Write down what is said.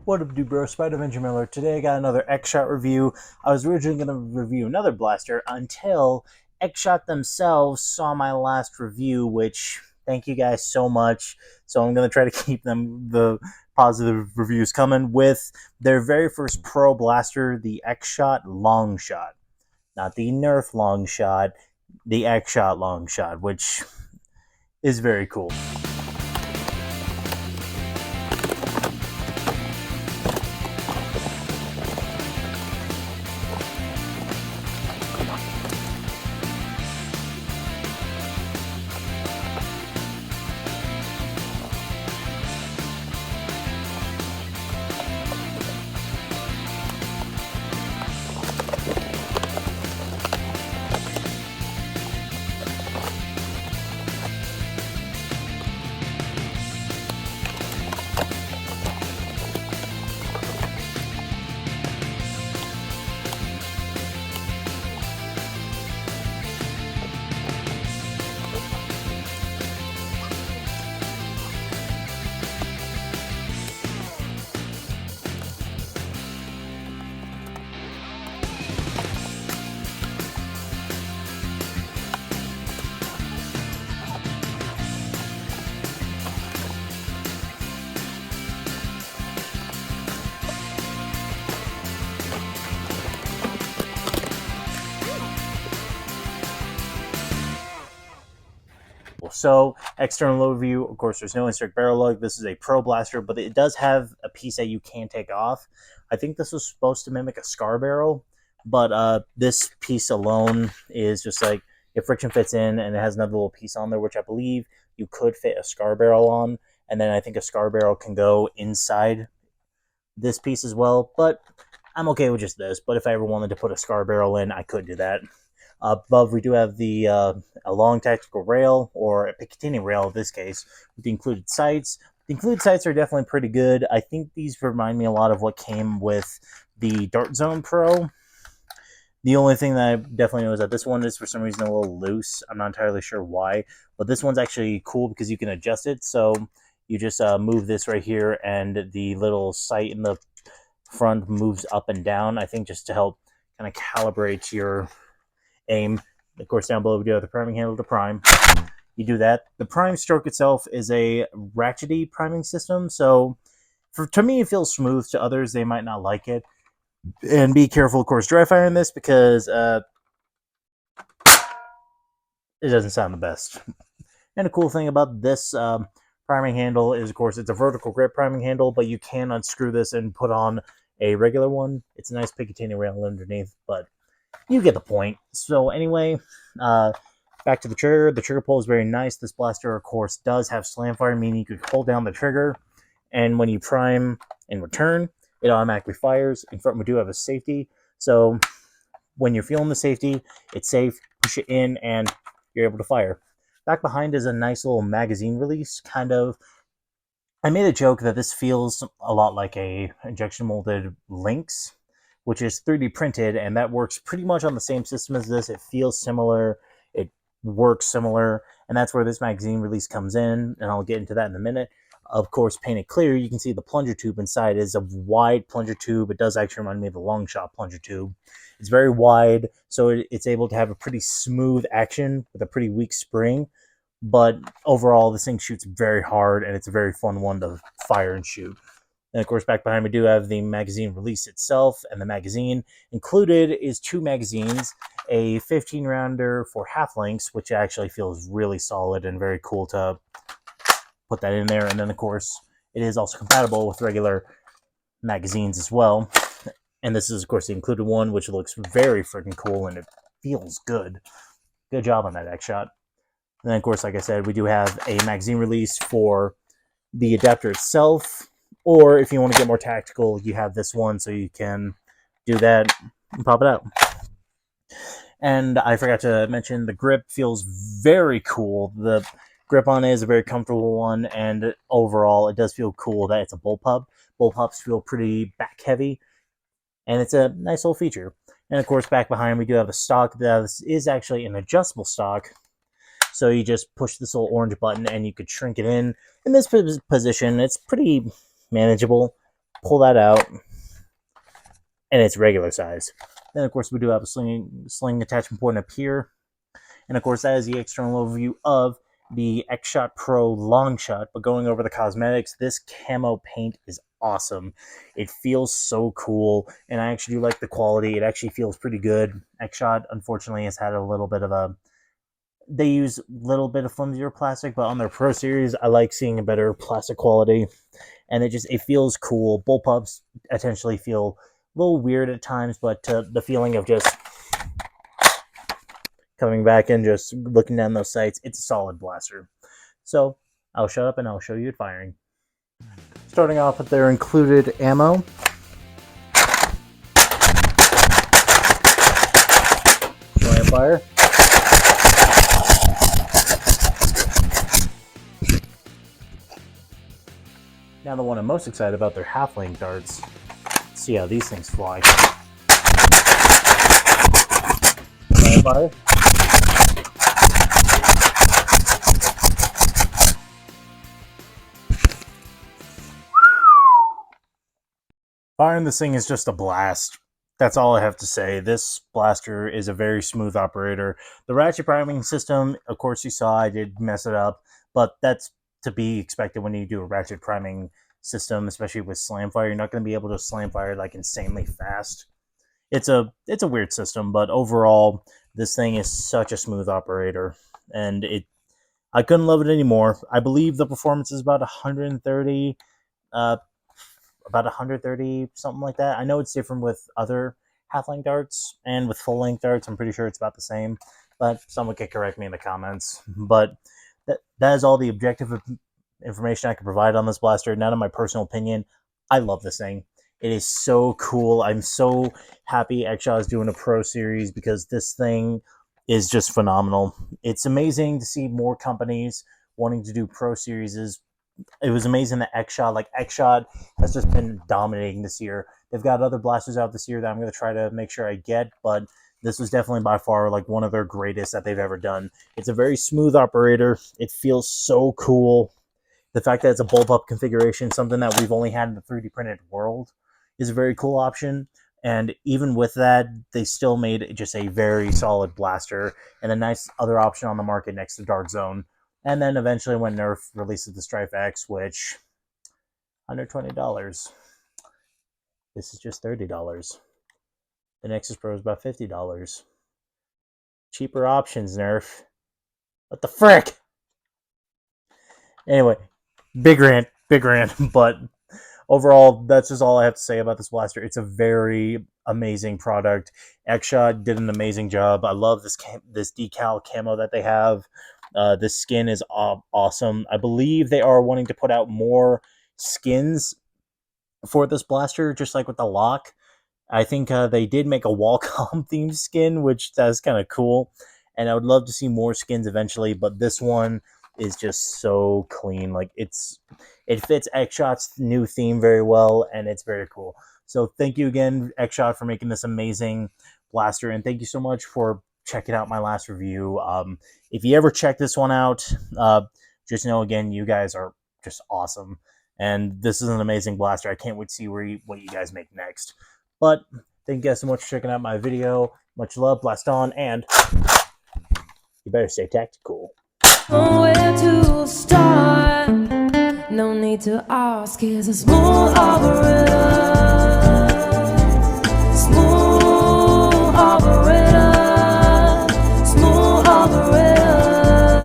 What up, dude, bro? Spider-Man Miller. Today I got another X-Shot review. I was originally going to review another blaster until X-Shot themselves saw my last review, which, thank you guys so much. So I'm going to try to keep the positive reviews coming with their very first pro blaster, the X-Shot Longshot. Not the Nerf Longshot, the X-Shot Longshot, which is very cool. So, external overview, of course, there's no insert barrel lug. This is a pro blaster, but it does have a piece that you can take off. I think this was supposed to mimic a scar barrel, but this piece alone is just like, if friction fits in, and it has another little piece on there, which I believe you could fit a scar barrel on, and then I think a scar barrel can go inside this piece as well, but I'm okay with just this. But if I ever wanted to put a scar barrel in, I could do that. Above, we do have the a long tactical rail, or a Picatinny rail in this case, with the included sights. The included sights are definitely pretty good. I think these remind me a lot of what came with the Dart Zone Pro. The only thing that I definitely know is that this one is for some reason a little loose. I'm not entirely sure why, but this one's actually cool because you can adjust it. So you just move this right here, and the little sight in the front moves up and down, I think just to help kind of calibrate your aim. Of course, down below we do have the priming handle to prime. You do that. The prime stroke itself is a ratchety priming system, so to me it feels smooth. To others, they might not like it. And be careful, of course, dry firing this, because it doesn't sound the best. And the cool thing about this priming handle is, of course, it's a vertical grip priming handle, but you can unscrew this and put on a regular one. It's a nice Picatinny rail underneath, but you get the point. So anyway, back to the trigger. The trigger pull is very nice. This blaster, of course, does have slam fire, meaning you could hold down the trigger, and when you prime in return, it automatically fires. In front, we do have a safety, so when you're feeling the safety, it's safe. Push it in, and you're able to fire. Back behind is a nice little magazine release, kind of. I made a joke that this feels a lot like a injection molded Lynx, which is 3D printed, and that works pretty much on the same system as this. It feels similar, it works similar, and that's where this magazine release comes in, and I'll get into that in a minute. Of course, painted clear, you can see the plunger tube inside is a wide plunger tube. It does actually remind me of the Longshot plunger tube. It's very wide, so it's able to have a pretty smooth action with a pretty weak spring, but overall, this thing shoots very hard, and it's a very fun one to fire and shoot. And of course, back behind we do have the magazine release itself, and the magazine included is 2 magazines, a 15-rounder for half lengths, which actually feels really solid and very cool to put that in there. And then, of course, it is also compatible with regular magazines as well. And this is, of course, the included one, which looks very freaking cool, and it feels good. Good job on that X-Shot. And then, of course, like I said, we do have a magazine release for the adapter itself. Or if you want to get more tactical, you have this one, so you can do that and pop it out. And I forgot to mention, the grip feels very cool. The grip on it is a very comfortable one, and overall, it does feel cool that it's a bullpup. Bullpups feel pretty back heavy, and it's a nice little feature. And of course, back behind, we do have the stock. This is actually an adjustable stock. So you just push this little orange button, and you could shrink it in. In this position, it's pretty manageable. pull that out, and it's regular size. Then, of course, we do have a sling attachment point up here. And, of course, that is the external overview of the Shot Pro Longshot. But going over the cosmetics, this camo paint is awesome. It feels so cool, and I actually do like the quality. It actually feels pretty good. Shot, unfortunately, has had a little bit of a... They use a little bit of flimsier plastic, but on their Pro Series, I like seeing a better plastic quality. And it feels cool. Bullpups potentially feel a little weird at times, but the feeling of just coming back and just looking down those sights, it's a solid blaster. So I'll shut up and I'll show you it firing. Starting off with their included ammo. Slam fire. Now the one I'm most excited about, their half-length darts. Let's see how these things fly. Slam fire. Firing this thing is just a blast. That's all I have to say. This blaster is a very smooth operator. The ratchet priming system, of course you saw I did mess it up, but that's to be expected when you do a ratchet priming system, especially with slam fire. You're not going to be able to slam fire like insanely fast. It's a weird system, but overall, this thing is such a smooth operator, and I couldn't love it anymore. I believe the performance is about 130, something like that. I know it's different with other half-length darts and with full-length darts. I'm pretty sure it's about the same, but someone can correct me in the comments. But that is all the objective information I can provide on this blaster. Not in my personal opinion. I love this thing. It is so cool. I'm so happy X-Shot is doing a Pro Series because this thing is just phenomenal. It's amazing to see more companies wanting to do Pro Series. It was amazing that X-Shot has just been dominating this year. They've got other blasters out this year that I'm going to try to make sure I get, but this was definitely by far like one of their greatest that they've ever done. It's a very smooth operator. It feels so cool. The fact that it's a bullpup configuration, something that we've only had in the 3D printed world, is a very cool option. And even with that, they still made just a very solid blaster and a nice other option on the market next to Dark Zone. And then eventually when Nerf releases the Strife X, which, under $20. This is just $30. The Nexus Pro is about $50. Cheaper options, Nerf. What the frick? Anyway, big rant. But overall, that's just all I have to say about this blaster. It's a very amazing product. X-Shot did an amazing job. I love this decal camo that they have. This skin is awesome. I believe they are wanting to put out more skins for this blaster, just like with the lock. I think they did make a Wacom themed skin, which that's kind of cool. And I would love to see more skins eventually, but this one is just so clean. Like it fits X-Shot's new theme very well, and it's very cool. So thank you again, X-Shot, for making this amazing blaster, and thank you so much for checking out my last review. If you ever check this one out, just know again, you guys are just awesome, and this is an amazing blaster. I can't wait to see what you guys make next. But thank you guys so much for checking out my video. Much love, blast on, and you better stay tactical. Where to start? No need to ask, it's a smooth operator.